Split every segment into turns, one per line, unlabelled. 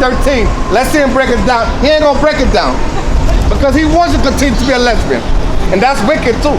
13. Let's see him break it down. He ain't gonna break it down because he wants to continue to be a lesbian, and that's wicked too.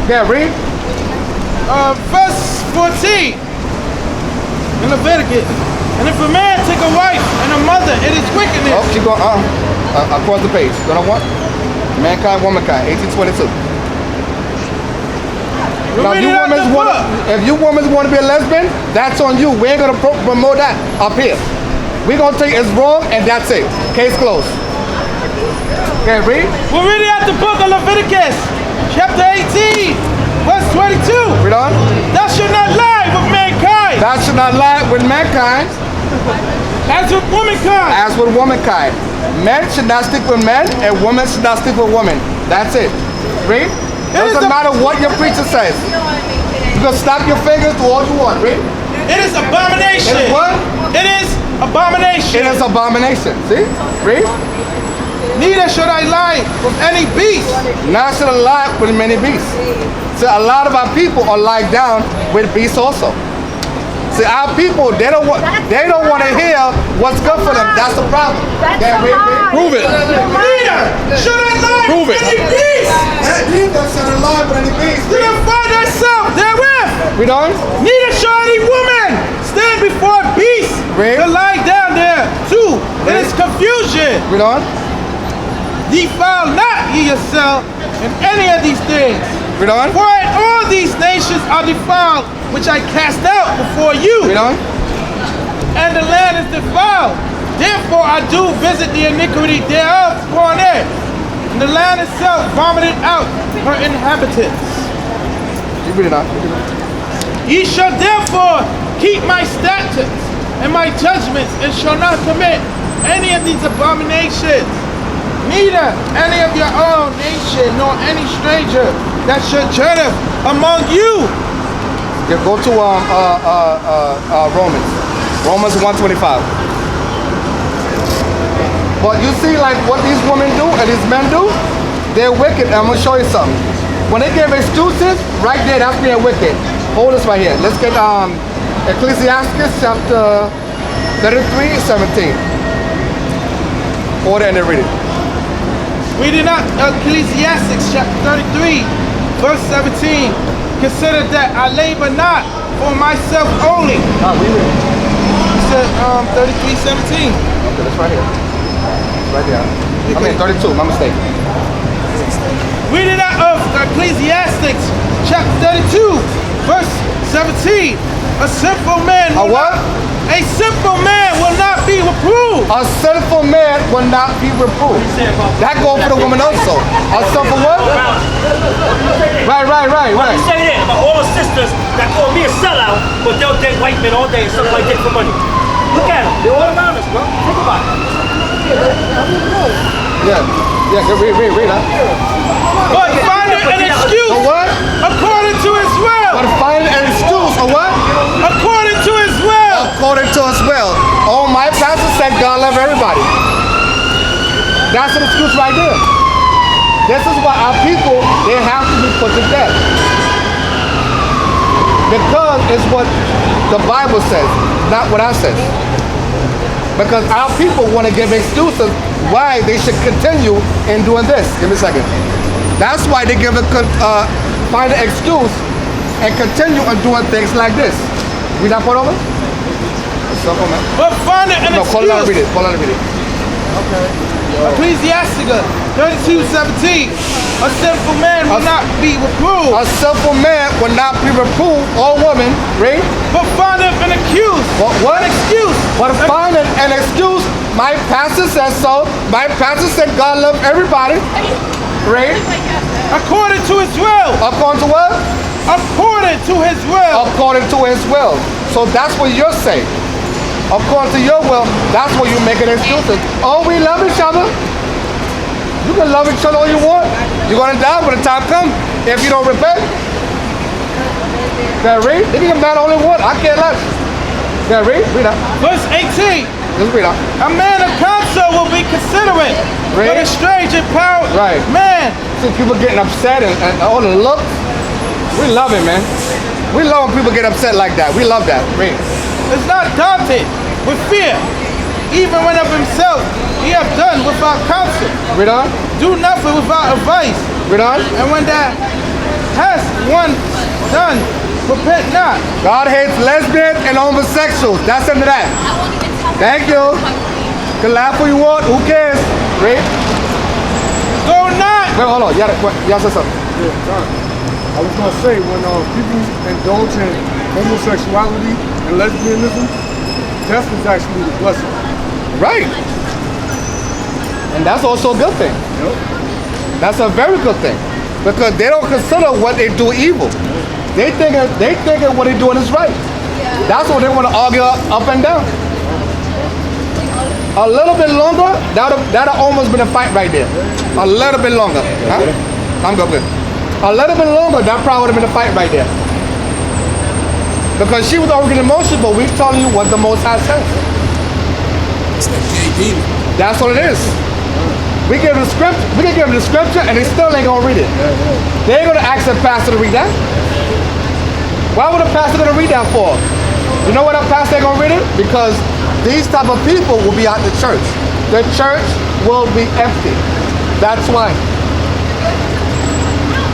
Yeah, read.
Verse 14 in Leviticus. And if a man take a wife and a mother, it is wickedness.
Oh, keep going. Across the page. Go to what? Mankind, womankind. 1822. Now, if you women want to be a lesbian, that's on you. We ain't gonna promote that up here. We're gonna tell you it's wrong, and that's it. Case closed. Okay, read.
We're reading out the book of Leviticus, chapter 18, verse 22.
Read on.
Thou shalt not lie with mankind.
Thou shalt not lie with mankind.
As with womankind.
As with womankind. Men should not stick with men, and women should not stick with women. That's it. Read. Doesn't matter what your preacher says. You can stop your fingers to all you want. Read.
It is abomination.
It is what?
It is abomination.
It is abomination. See? Read.
Neither should I lie with any beast.
Neither should I lie with many beasts. See, a lot of our people are lied down with beasts also. See, our people, they don't want to hear what's good for them. That's the problem.
Prove it. Neither should I lie
Prove
with
it.
any beast.
Neither should I lie with any beast.
Do not find thyself therewith.
Read on.
Neither shall any woman stand before a beast to lie down there too. It is confusion.
Read on.
Defile not ye yourself in any of these things.
Read on.
For in all these nations are defiled, which I cast out before you.
Read on.
And the land is defiled. Therefore I do visit the iniquity thereof upon it. And the land itself vomited out her inhabitants.
Read it on.
Ye shall therefore keep my statutes and my judgments, and shall not commit any of these abominations. Neither any of your own nation, nor any stranger that sojourneth among you.
Yeah, go to Romans 1:25. But you see, like what these women do and these men do, they're wicked. I'm gonna show you something. When they give excuses, right there, that's being wicked. Hold this right here. Let's get Ecclesiastes chapter 33:17. Order and then read it.
Reading out Ecclesiastes chapter 33, verse 17. Consider that I labor not for myself only.
Read it.
He said 33:17.
Okay, that's right here. Right there. I mean 32, my mistake.
Reading out of Ecclesiastes chapter 32, verse 17. A sinful man will A simple man will not be reproved.
A sinful man will not be reproved. That goes for the woman also. A sinful what? Right.
You say that about all the sisters that call me a sellout, but they'll date white men all day and stuff like that for money. Look at them. They're all around us, bro. Think about it.
Yeah, read that.
But find an excuse.
A what?
According to his will.
But find an excuse. A what?
According to his will.
According to his will. Oh, my pastor said God love everybody. That's an excuse right there. This is why our people, they have to be put to death. Because it's what the Bible says, not what I said. Because our people want to give excuses why they should continue in doing this. Give me a second. That's why they find an excuse and continue on doing things like this. Read that part over?
But find an excuse.
Call it out and read it.
Okay. Ecclesiastes 32:17. A sinful man will not be reproved.
A sinful man will not be reproved, or woman, read.
But find an excuse.
What?
An excuse.
But find an excuse. My pastor says so. My pastor said God loves everybody. Read.
According to his will.
According to what?
According to his will.
According to his will. So that's what you're saying. According to your will, that's what you're making excuses. Oh, we love each other. You can love each other all you want. You're going to die when the time comes if you don't repent. Can I read? They can not only one. I can't let you. Can I read? Read that.
Verse 18.
Just read that.
A man of counsel will be considerate.
Read.
But a strange and power.
Right.
Man.
See people getting upset and all the looks. We love it, man. We love when people get upset like that. We love that. Read.
It's not daunted with fear. even when of himself he hath done without counsel.
Read on.
Do nothing without advice.
Read on.
And when that has one done, repent not.
God hates lesbians and homosexuals. That's into that. Thank you. You can laugh what you want. Who cares? Read.
Go not.
Wait, hold on. Y'all said something.
Yeah, sorry. I was gonna say when people indulge in homosexuality and lesbianism, death is actually the blessing.
Right. And that's also a good thing.
Yep.
That's a very good thing. Because they don't consider what they do evil. They think what they're doing is right. That's what they want to argue up and down. A little bit longer, that'd almost been a fight right there. A little bit longer. Huh? I'm good. A little bit longer, that probably would have been a fight right there. Because she was already emotional, but we're telling you what the Most High says. That's what it is. We give them the scripture and they still ain't gonna read it. They ain't gonna ask the pastor to read that. Why would a pastor gonna read that for? You know what a pastor ain't gonna read it? Because these type of people will be out the church. The church will be empty. That's why.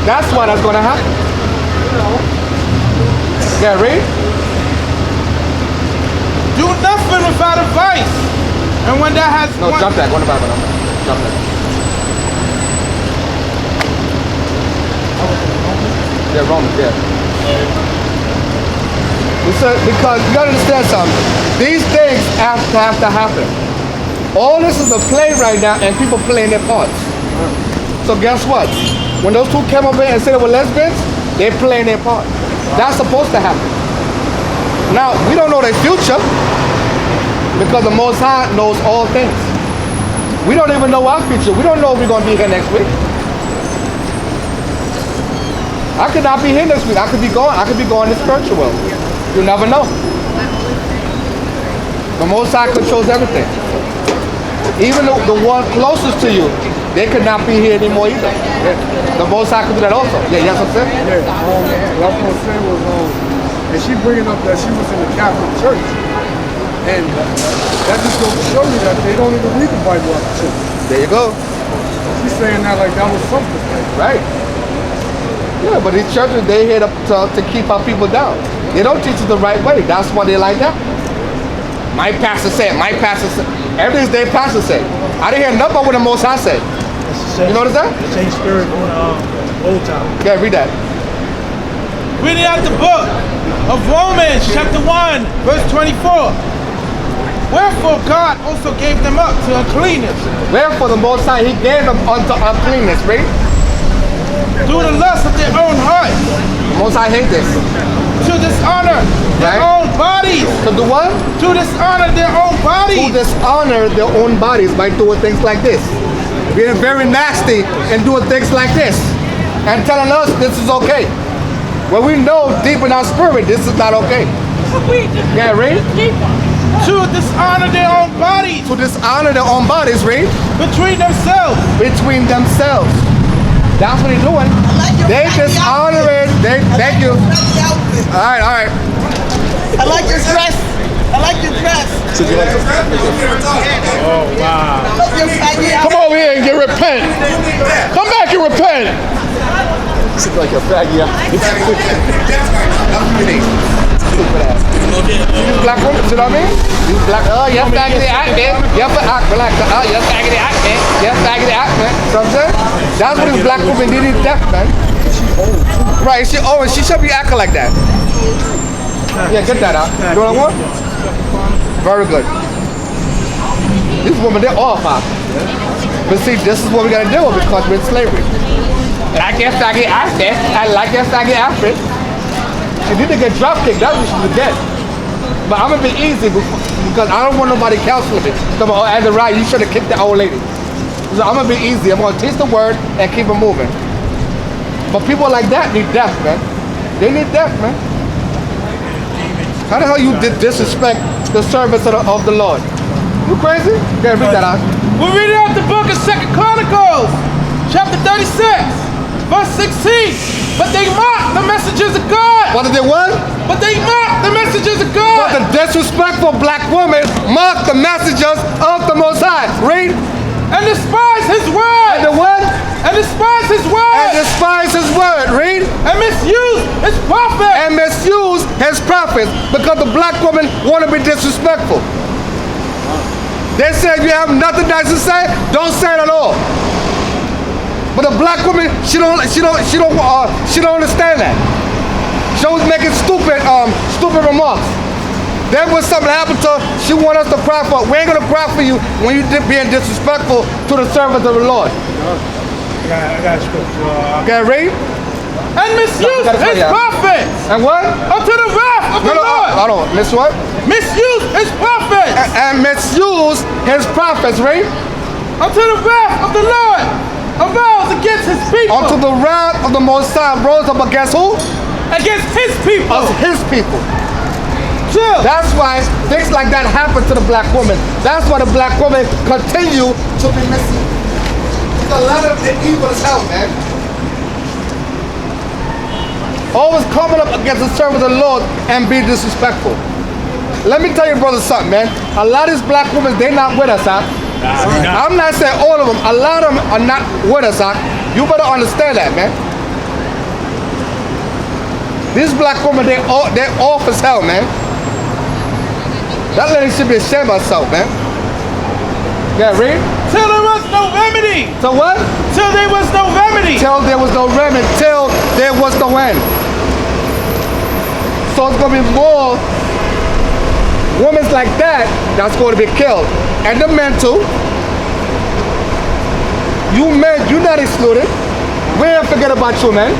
That's why that's gonna happen. Yeah, read.
Do nothing without advice. And when that has
No, jump that. Go in the Bible. Jump that. Yeah, Romans, yeah. Because you gotta understand something. These things have to happen. All this is a play right now and people playing their parts. So guess what? When those two came up here and said they were lesbians, they're playing their part. That's supposed to happen. Now, we don't know their future because the Most High knows all things. We don't even know our future. We don't know if we're going to be here next week. I could not be here next week. I could be going to the spiritual world. You never know. The Most High controls everything. Even the one closest to you, they could not be here anymore either. The Most High could do that also. Yeah, yes, I'm saying?
Yeah, what I was gonna say was, and she bringing up that she was in the Catholic Church, and that just goes to show you that they don't even read the Bible at the church.
There you go.
She's saying that like that was something.
Right. Yeah, but these churches, they here to keep our people down. They don't teach us the right way. That's why they like that. My pastor said, everything's their pastor said. I didn't hear nothing about what the Most High said. You notice that?
The same spirit on Old Town.
Yeah, read that.
Reading out the book of Romans, chapter 1, verse 24. Wherefore God also gave them up to uncleanness.
Wherefore the Most High, He gave them unto uncleanness, right?
Through the lust of their own hearts.
The Most High hate this.
To dishonor their own bodies.
To do what?
To dishonor their own
To
bodies.
dishonor their own bodies by doing things like this. Being very nasty and doing things like this. And telling us this is okay. When we know deep in our spirit this is not okay. Yeah, read.
To dishonor their own bodies.
To dishonor their own bodies, read.
Between themselves.
Between themselves. That's what they're doing. They dishonor it. Thank you. All right.
I like your dress. I like your dress.
Oh, wow.
I like your faggy
Come over here and get repent. Come back and repent.
She's like a faggy. You black woman, you know what I mean? You black, oh, you're faggoty act, man. You're black, oh, you're faggoty act, man. You're faggoty act, man. So I'm saying? That's what this black woman did in death, man. Right, she old and she should be acting like that. Yeah, get that out. You know what I want? Very good. These women, they're all hot. But see, this is what we gotta deal with because we're in slavery. Like your faggot outfit. I like your faggot outfit. She need to get drop kicked. That's what she should get. But I'm gonna be easy because I don't want nobody counseling me. Come on, as a right, you should have kicked the old lady. So I'm gonna be easy. I'm gonna teach the word and keep it moving. But people like that need death, man. They need death, man. How the hell you disrespect the service of the Lord? You crazy? Yeah, read that out.
We're reading out the book of 2 Chronicles, chapter 36. Verse 16. But they mock the messengers of God.
What did they want?
But they mock the messengers of
But
God.
the disrespectful black woman mocked the messengers of the Most High. Read.
And despise his
And
word.
the what?
And despise his
And
word.
despise his word. Read.
And misuse his prophet.
And misuse his prophets because the black woman want to be disrespectful. They said you have nothing nice to say, don't say it at all. But the black woman, she don't understand that. She always making stupid remarks. There was something that happened to her, she want us to cry for it. We ain't gonna cry for you when you being disrespectful to the servants of the Lord.
I got scripture.
Okay, read.
And misuse
That's right,
his
yeah.
prophets.
And what?
Unto the wrath of the Lord.
Hold on, miss what?
Misuse his prophets.
And misuse his prophets, right?
Unto the wrath of the Lord arose against his people.
Unto the wrath of the Most High rose up against who?
Against his people.
Of his people.
Chill.
That's why things like that happen to the black woman. That's why the black woman continue to be missing. It's a lot of the evil as hell, man. Always coming up against the servants of the Lord and be disrespectful. Let me tell you, brother, something, man. A lot of these black women, they're not with us, huh? I'm not saying all of them. A lot of them are not with us, huh? You better understand that, man. These black women, they're off as hell, man. That lady should be ashamed of herself, man. Yeah, read.
Till there was no remedy.
So what?
Till there was no remedy.
Till there was no remedy. Till there was no end. So it's going to be more women like that that's going to be killed. And the men too. You men, you're not excluded. We ain't forget about you, man.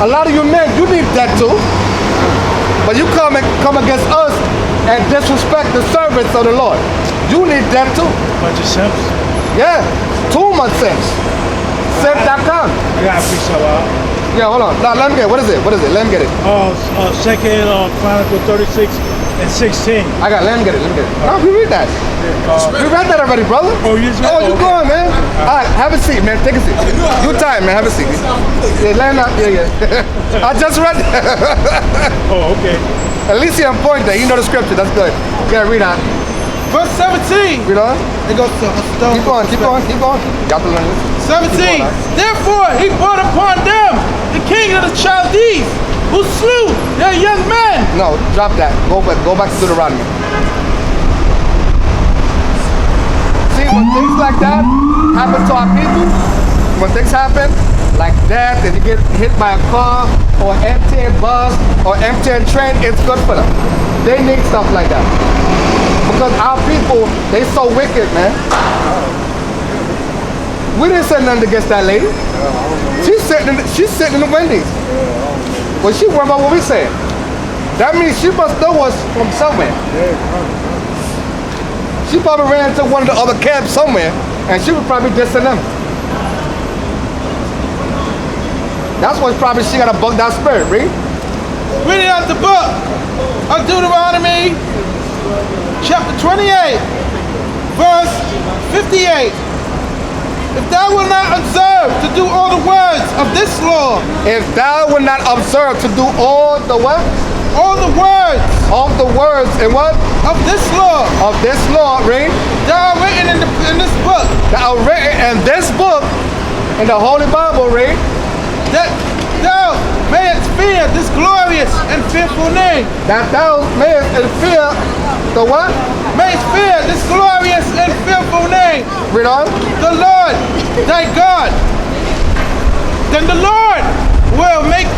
A lot of you men, you need that too. But you come against us and disrespect the servants of the Lord. You need that too.
Bunch of simps.
Yeah, too much sense. Simp.com.
I got a piece of
Yeah, hold on. No, let me get it. What is it? Let me get it.
Second Chronicle 36 and 16.
Let me get it. No, we read that. We read that already, brother.
Oh, you
Oh, you going, man? All right, have a seat, man. Take a seat. You time, man. Have a seat. Yeah, land up. Yeah. I just read that.
Oh, okay.
At least you're on point there. You know the scripture. That's good. Yeah, read on.
Verse 17.
Read on.
It goes to
Keep going. You got to learn this.
17. Therefore he brought upon them the king of the Chaldees, who slew their young men.
No, drop that. Go back to Deuteronomy. See, when things like that happen to our people, when things happen like that, and you get hit by a car or empty bus or empty train, it's good for them. They need stuff like that. Because our people, they so wicked, man. We didn't say nothing against that lady. She's sitting in the Wendy's. Well, she worried about what we saying. That means she must know us from somewhere. She probably ran into one of the other cabs somewhere, and she was probably dissing them. That's what probably she got a bugged out spirit, read.
Reading out the book of Deuteronomy, chapter 28, verse 58. If thou wilt not observe to do all the words of this law.
If thou wilt not observe to do all the what?
All the words.
All the words and what?
Of this law.
Of this law, read.
That are written in this book.
That are written in this book, in the Holy Bible, read.
That thou mayest fear this glorious and fearful name.
That thou mayest fear the what?
Mayest fear this glorious and fearful name.
Read on.
The Lord thy God. Then the Lord will make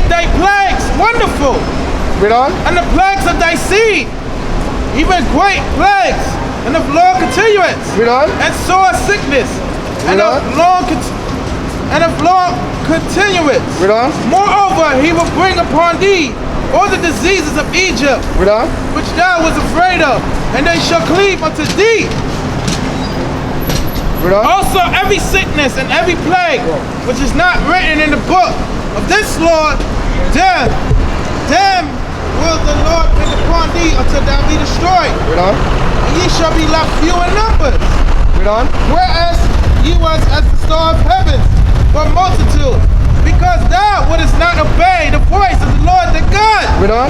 thy plagues wonderful.
Read on.
And the plagues of thy seed, even great plagues, and of long continuance.
Read on.
And sore sickness.
Read on.
And of long continuance.
Read on.
Moreover, he will bring upon thee all the diseases of Egypt,
Read on.
which thou was afraid of, and they shall cleave unto thee.
Read on.
Also every sickness and every plague, which is not written in the book of this law, them will the Lord bring upon thee until thou be destroyed.
Read on.
And ye shall be left few in numbers.
Read on.
Whereas ye was as the star of heaven for multitude, because thou wouldest not obey the voice of the Lord thy God.
Read on.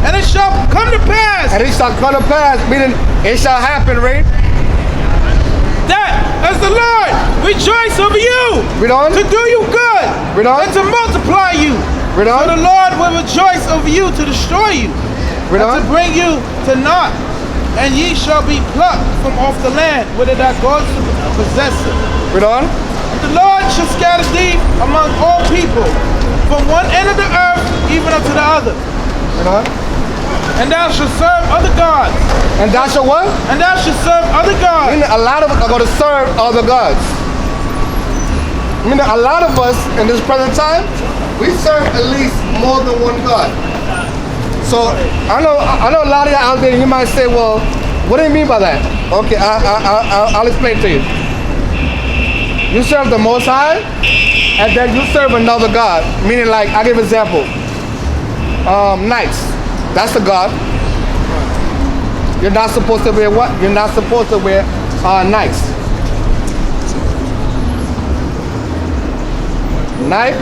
And it shall come to pass
And it shall come to pass, meaning it shall happen, right?
that as the Lord rejoice over you
Read on.
to do you good
Read on.
and to multiply you.
Read
So
on.
the Lord will rejoice over you to destroy you
Read
and to
on.
bring you to naught. And ye shall be plucked from off the land whither thou goest to possess it.
Read on.
And the Lord shall scatter thee among all people, from one end of the earth even unto the other.
Read on.
And thou shalt serve other gods.
And thou shalt what?
And thou shalt serve other gods.
Meaning a lot of us are going to serve other gods. Meaning a lot of us in this present time, we serve at least more than one God. So I know a lot of you out there, you might say, well, what do you mean by that? Okay, I'll explain to you. You serve the Most High, and then you serve another God. Meaning, like, I'll give an example. Knights, that's a God. You're not supposed to wear what? You're not supposed to wear knights. Knife.